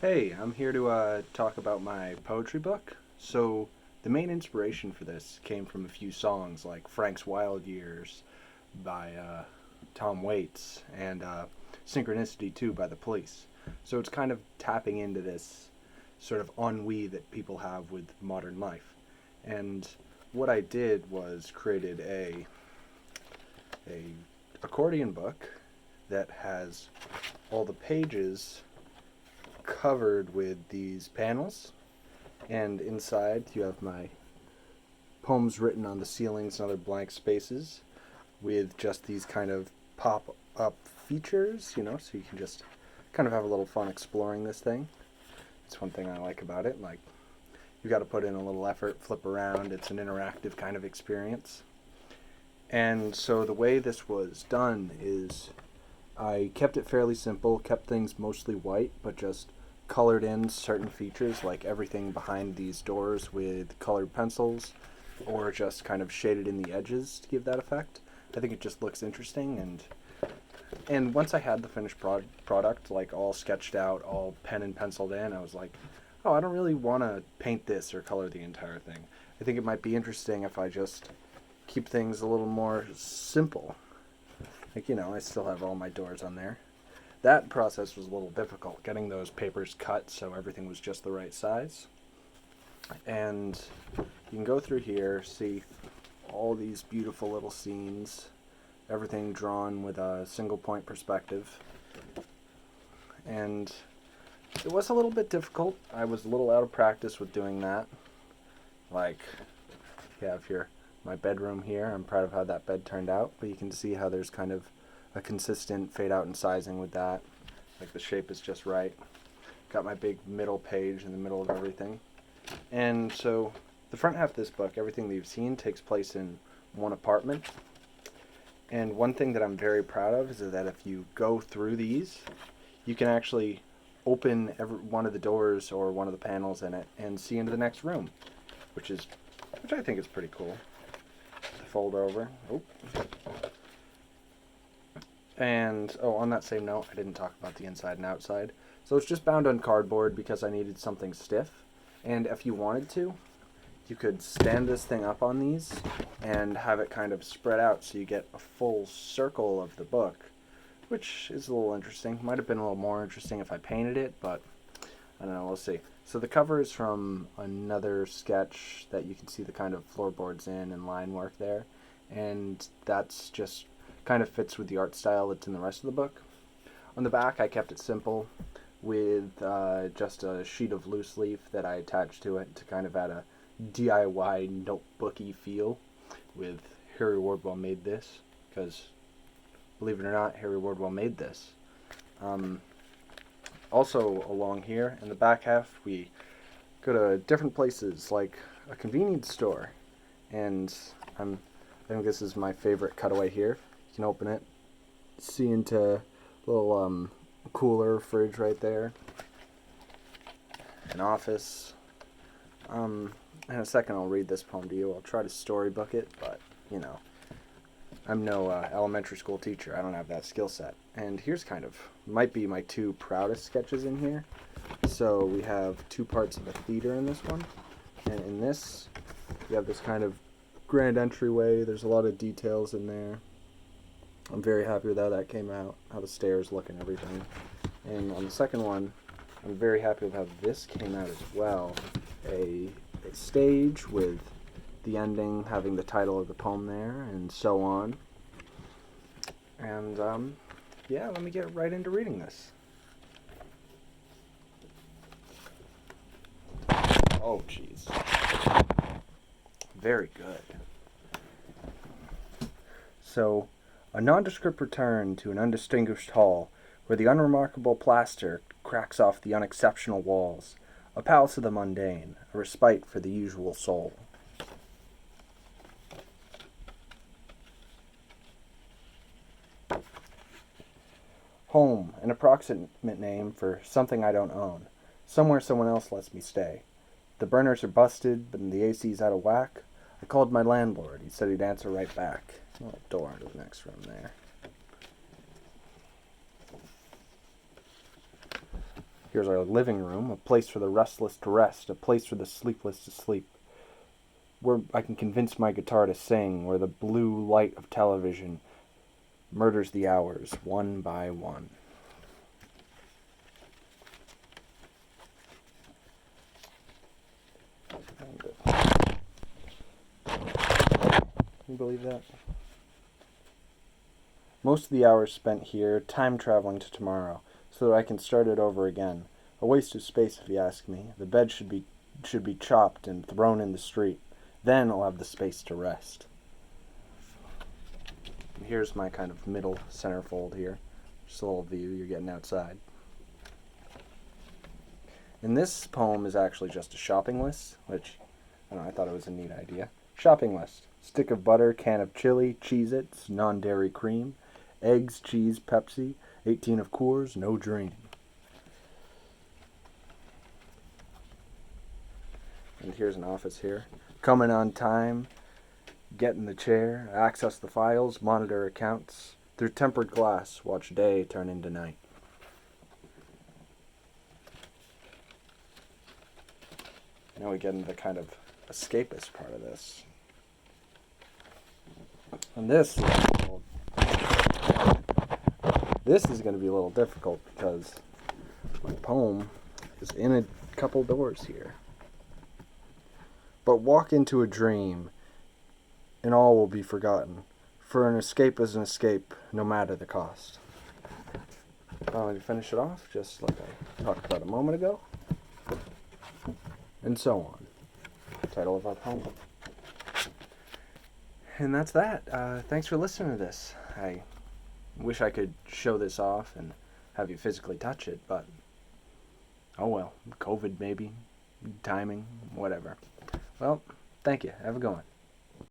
Hey, I'm here to talk about my poetry book. So, the main inspiration for this came from a few songs like Frank's Wild Years by Tom Waits and Synchronicity 2 by the Police. So, it's kind of tapping into this sort of ennui that people have with modern life. And what I did was created a accordion book that has all the pages covered with these panels, and inside you have my poems written on the ceilings and other blank spaces with just these kind of pop up features, so you can just kind of have a little fun exploring this thing. It's one thing I like about it. Like, you got to put in a little effort, flip around. It's an interactive kind of experience. And so the way this was done is I kept it fairly simple, kept things mostly white, but just colored in certain features like everything behind these doors with colored pencils, or just kind of shaded in the edges to give that effect. I think it just looks interesting, and once I had the finished product like all sketched out, all pen and penciled in, I was like, oh, I don't really want to paint this or color the entire thing. I think it might be interesting if I just keep things a little more simple. Like, I still have all my doors on there. That process was a little difficult, getting those papers cut so everything was just the right size. And you can go through here, see all these beautiful little scenes, everything drawn with a single point perspective. And it was a little bit difficult. I was a little out of practice with doing that. Like, you have here my bedroom here. I'm proud of how that bed turned out, but you can see how there's kind of a consistent fade out in sizing with that. Like, the shape is just right. Got my big middle page in the middle of everything. And so the front half of this book, everything that you've seen, takes place in one apartment. And one thing that I'm very proud of is that if you go through these, you can actually open every one of the doors or one of the panels in it and see into the next room, which I think is pretty cool. Fold over. And, on that same note, I didn't talk about the inside and outside. So it's just bound on cardboard because I needed something stiff. And if you wanted to, you could stand this thing up on these and have it kind of spread out so you get a full circle of the book, which is a little interesting. Might have been a little more interesting if I painted it, but I don't know, we'll see. So the cover is from another sketch that you can see the kind of floorboards in and line work there. And that's just kind of fits with the art style that's in the rest of the book. On the back, I kept it simple with just a sheet of loose leaf that I attached to it to kind of add a DIY notebooky feel with Harry Wardwell made this, because believe it or not, Harry Wardwell made this. Also along here in the back half, we go to different places like a convenience store, and I think this is my favorite cutaway here. You can open it, see into a little cooler fridge right there, an office. In a second I'll read this poem to you. I'll try to storybook it, but I'm no elementary school teacher. I don't have that skill set. And here's might be my two proudest sketches in here. So we have two parts of a theater in this one. And in this, you have this kind of grand entryway. There's a lot of details in there. I'm very happy with how that came out, how the stairs look and everything. And on the second one, I'm very happy with how this came out as well. A stage with the ending having the title of the poem there, and so on. And, let me get right into reading this. Oh, jeez. Very good. So, a nondescript return to an undistinguished hall, where the unremarkable plaster cracks off the unexceptional walls, a palace of the mundane, a respite for the usual soul. Home, an approximate name for something I don't own. Somewhere someone else lets me stay. The burners are busted, but the AC's out of whack. I called my landlord. He said he'd answer right back. A little door into the next room there. Here's our living room, a place for the restless to rest, a place for the sleepless to sleep, where I can convince my guitar to sing, where the blue light of television murders the hours one by one. Can you believe that? Most of the hours spent here time traveling to tomorrow, so that I can start it over again. A waste of space, if you ask me. The bed should be chopped and thrown in the street. Then I'll have the space to rest. And here's my kind of middle centerfold here. Just a little view you're getting outside. And this poem is actually just a shopping list, which, I don't know, I thought it was a neat idea. Shopping list. Stick of butter, can of chili, Cheez-Its, non-dairy cream, eggs, cheese, Pepsi, 18 of Coors, no dream. And here's an office here. Coming on time, get in the chair, access the files, monitor accounts. Through tempered glass, watch day turn into night. Now we get into the kind of escapist part of this. And this is going to be a little difficult because my poem is in a couple doors here. But walk into a dream, and all will be forgotten. For an escape is an escape, no matter the cost. Finally, to finish it off, just like I talked about a moment ago. And so on. Title of our poem. And that's that. Thanks for listening to this. I wish I could show this off and have you physically touch it, but oh well. COVID maybe. Timing. Whatever. Well, thank you. Have a good one.